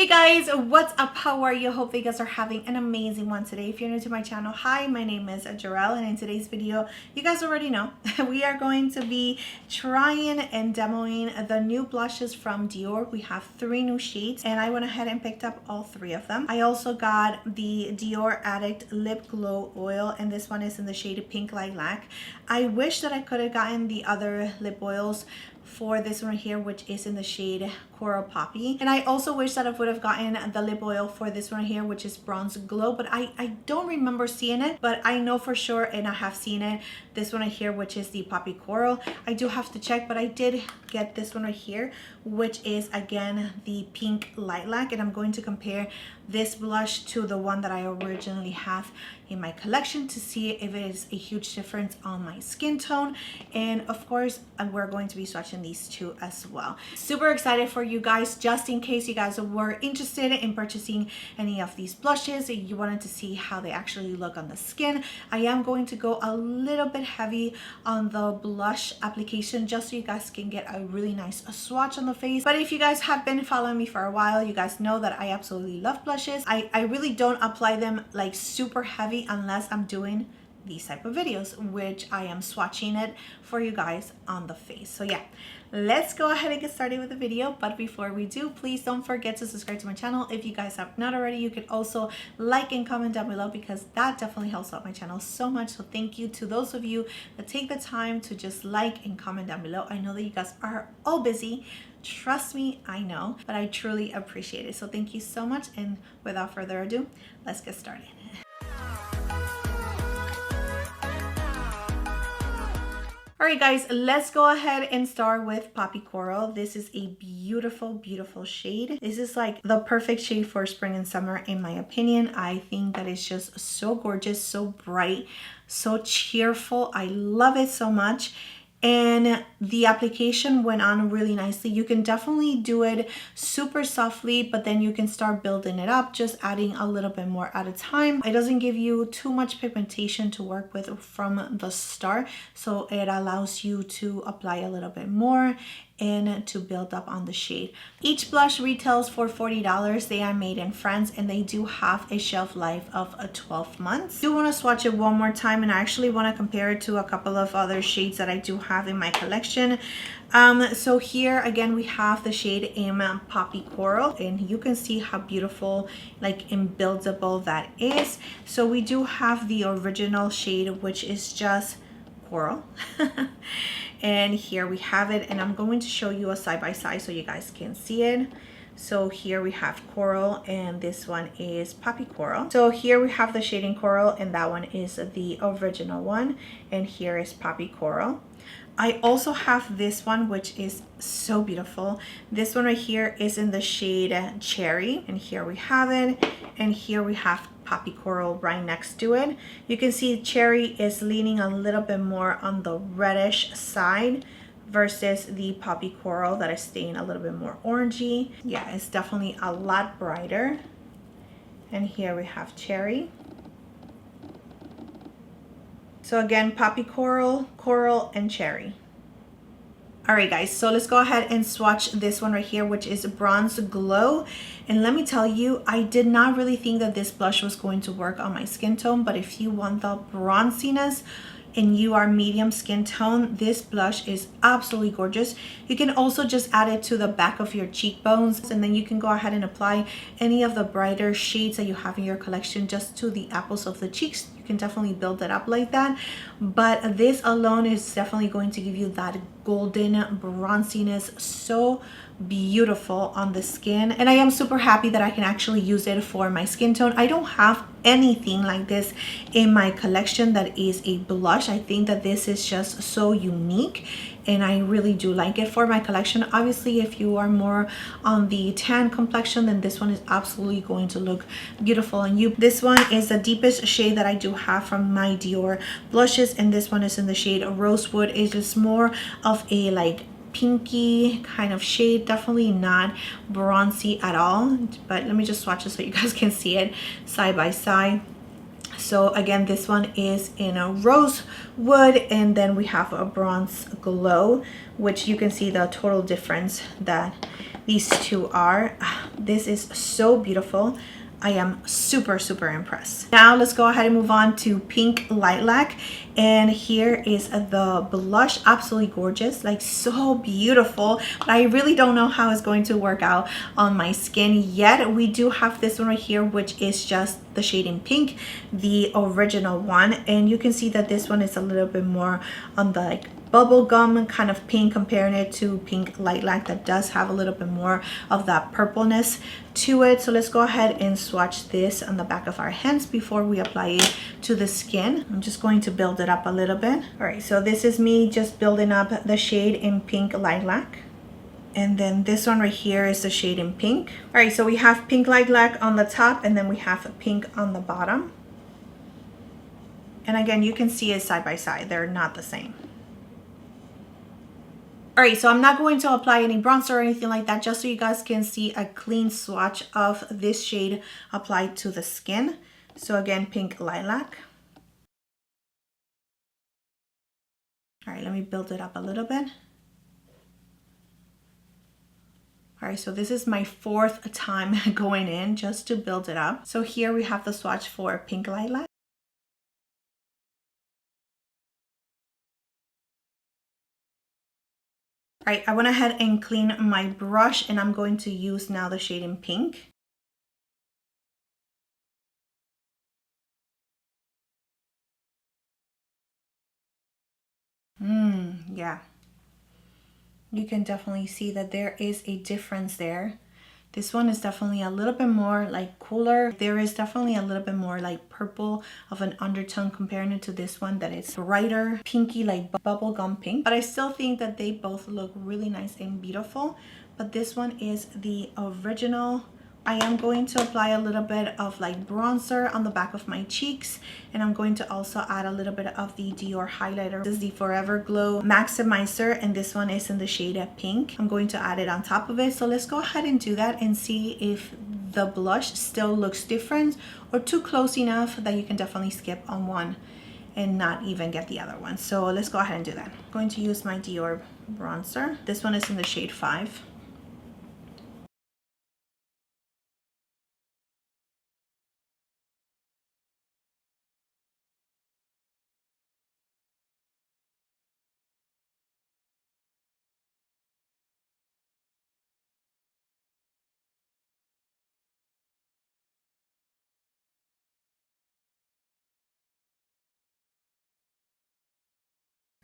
Hey guys, what's up? How are you? Hope you guys are having an amazing one today. If you're new to my channel, hi, my name is Jarrell, and in today's video, you guys already know, we are going to be trying and demoing the new blushes from Dior. We have 3 new shades, and I went ahead and picked up all 3 of them. I also got the Dior Addict Lip Glow Oil, and this one is in the shade Pink Lilac. I wish that I could have gotten the other lip oils for this one here, which is in the shade Coral Poppy, and I also wish that I would have gotten the lip oil for this one here, which is Bronze Glow, but I don't remember seeing it, but I know for sure, and I have seen it, this one right here, which is the Poppy Coral. I do have to check, but I did get this one right here, which is again the Pink Lilac, and I'm going to compare this blush to the one that I originally have in my collection to see if it is a huge difference on my skin tone. And of course, we're going to be swatching these 2 as well. Super excited for you guys, just in case you guys were interested in purchasing any of these blushes, you wanted to see how they actually look on the skin. I am going to go a little bit heavy on the blush application just so you guys can get a really nice swatch on the face. But if you guys have been following me for a while, you guys know that I absolutely love blushes. I really don't apply them like super heavy unless I'm doing these type of videos, which I am swatching it for you guys on the face. So yeah, let's go ahead and get started with the video. But before we do, please don't forget to subscribe to my channel. If you guys have not already, you can also like and comment down below, because that definitely helps out my channel so much. So thank you to those of you that take the time to just like and comment down below. I know that you guys are all busy, trust me, I know, but I truly appreciate it. So thank you so much, and without further ado, let's get started. Alright guys, let's go ahead and start with Poppy Coral. This is a beautiful, beautiful shade. This is like the perfect shade for spring and summer in my opinion. I think that it's just so gorgeous, so bright, so cheerful. I love it so much. And the application went on really nicely. You can definitely do it super softly, but then you can start building it up, just adding a little bit more at a time. It doesn't give you too much pigmentation to work with from the start, so it allows you to apply a little bit more and to build up on the shade. Each blush retails for $40. They are made in France, and they do have a shelf life of 12 months. I do want to swatch it one more time, and I actually want to compare it to a couple of other shades that I do have in my collection. So here again we have the shade Poppy Coral, and you can see how beautiful, like, and buildable that is. So we do have the original shade, which is just coral. And here we have it, and I'm going to show you a side-by-side so you guys can see it. So here we have coral, and this one is Poppy Coral. So here we have the shade in coral, and that one is the original one, and here is Poppy Coral. I also have this one, which is so beautiful. This one right here is in the shade Cherry, and here we have it, and here we have Poppy Coral right next to it. You can see Cherry is leaning a little bit more on the reddish side versus the Poppy Coral that is staying a little bit more orangey. Yeah, it's definitely a lot brighter. And here we have Cherry. So again, Poppy Coral, Coral, and Cherry. Alright guys, so let's go ahead and swatch this one right here, which is Bronze Glow. And let me tell you, I did not really think that this blush was going to work on my skin tone, but if you want the bronziness and you are medium skin tone, this blush is absolutely gorgeous. You can also just add it to the back of your cheekbones, and then you can go ahead and apply any of the brighter shades that you have in your collection just to the apples of the cheeks. You can definitely build it up like that, but this alone is definitely going to give you that golden bronziness, so beautiful on the skin. And I am super happy that I can actually use it for my skin tone. I don't have anything like this in my collection that is a blush. I think that this is just so unique, and I really do like it for my collection. Obviously, if you are more on the tan complexion, then this one is absolutely going to look beautiful on you. This one is the deepest shade that I do have from my Dior blushes, and this one is in the shade Rosewood. It's just more of a like pinky kind of shade, definitely not bronzy at all. But let me just swatch it so you guys can see it side by side. So again, this one is in a rose wood, and then we have a bronze glow, which you can see the total difference that these two are. This is so beautiful. I am super impressed. Now let's go ahead and move on to Pink Lilac, and here is the blush. Absolutely gorgeous, like so beautiful, but I really don't know how it's going to work out on my skin yet. We do have this one right here, which is just the shade in pink, the original one, and you can see that this one is a little bit more on the like bubblegum kind of pink, comparing it to Pink Lilac that does have a little bit more of that purpleness to it. So let's go ahead and swatch this on the back of our hands before we apply it to the skin. I'm just going to build it up a little bit. All right, so this is me just building up the shade in Pink Lilac. And then this one right here is the shade in pink. All right, so we have Pink Lilac on the top, and then we have pink on the bottom. And again, you can see it side by side. They're not the same. All right, so I'm not going to apply any bronzer or anything like that, just so you guys can see a clean swatch of this shade applied to the skin. So again, Pink Lilac. All right, let me build it up a little bit. All right, so this is my 4th time going in just to build it up. So here we have the swatch for Pink Lilac. All right, I went ahead and cleaned my brush, and I'm going to use now the shade in pink. Yeah. You can definitely see that there is a difference there. This one is definitely a little bit more like cooler. There is definitely a little bit more like purple of an undertone comparing it to this one that is brighter, pinky, like bubblegum pink. But I still think that they both look really nice and beautiful. But this one is the original. I am going to apply a little bit of like bronzer on the back of my cheeks, and I'm going to also add a little bit of the Dior highlighter. This is the Forever Glow Maximizer, and this one is in the shade of pink. I'm going to add it on top of it. So let's go ahead and do that and see if the blush still looks different or too close enough that you can definitely skip on one and not even get the other one. So let's go ahead and do that. I'm going to use my Dior bronzer. This one is in the shade 5.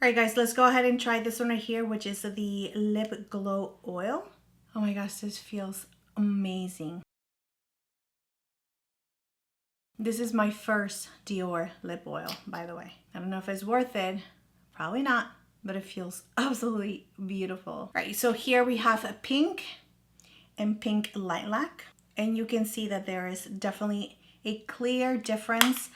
All right, guys, let's go ahead and try this one right here, which is the Lip Glow Oil. Oh my gosh, this feels amazing. This is my first Dior lip oil, by the way. I don't know if it's worth it. Probably not, but it feels absolutely beautiful. All right, so here we have a pink and Pink Lilac. And you can see that there is definitely a clear difference.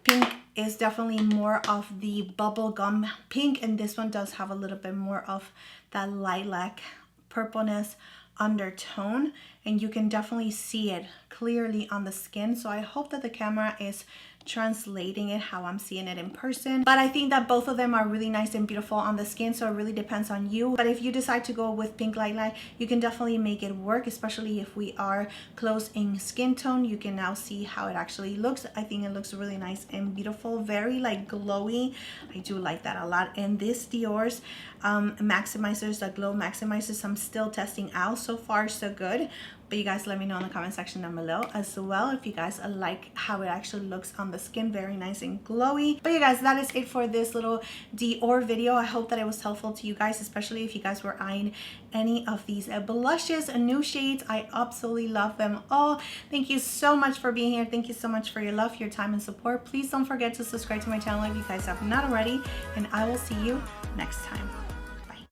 Pink is definitely more of the bubblegum pink, and this one does have a little bit more of that lilac purpleness undertone, and you can definitely see it clearly on the skin. So I hope that the camera is translating it how I'm seeing it in person. But I think that both of them are really nice and beautiful on the skin, so it really depends on you. But if you decide to go with Pink Lilac, you can definitely make it work, especially if we are close in skin tone. You can now see how it actually looks. I think it looks really nice and beautiful, very like glowy. I do like that a lot. And this Dior's maximizers, the glow maximizers, I'm still testing out. So far so good. But you guys let me know in the comment section down below as well if you guys like how it actually looks on the skin. Very nice and glowy. But you guys, that is it for this little Dior video. I hope that it was helpful to you guys, especially if you guys were eyeing any of these blushes and new shades. I absolutely love them all. Thank you so much for being here. Thank you so much for your love, your time, and support. Please don't forget to subscribe to my channel if you guys have not already, and I will see you next time.